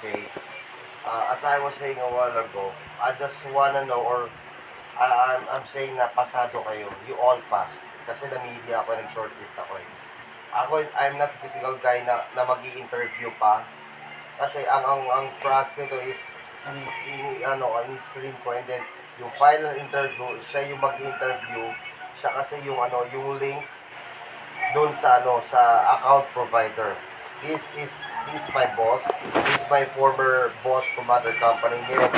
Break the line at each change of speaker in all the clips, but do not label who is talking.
okay? As I was saying a while ago, I just wanna know, or I'm saying na pasado kayo. You all passed. Kasi na-media ako, nag-shortlist ako eh. I'm not the typical guy na mag-i-interview pa. Kasi ang process nito is ini-screen ko, and then yung final interview, siya yung mag-interview. Siya kasi yung link doon sa account provider. This is my boss. This is my former boss from other company. Ngayon,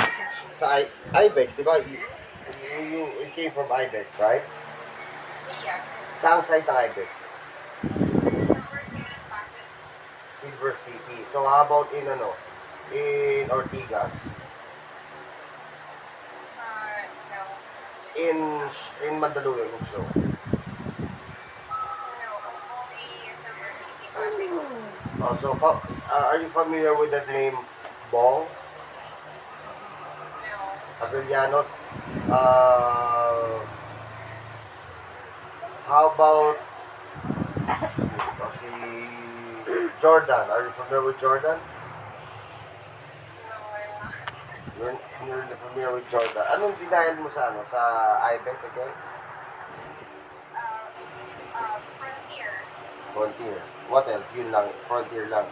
sa IBEX, di ba? You came from IBEX, right?
Yeah.
Saan site ng IBEX? Silver City. So how about in Ortigas?
No.
In Mandaluyong yung show.
No, only Silver City Fabric.
Oh, so are you familiar with the name Bong
No.
Avillanos? How about si Jordan? Are you familiar with Jordan?
No, I'm not.
You're not familiar with Jordan. Anong denial mo sa IBEX again?
Frontier.
Frontier. What else? Yun lang. Frontier lang.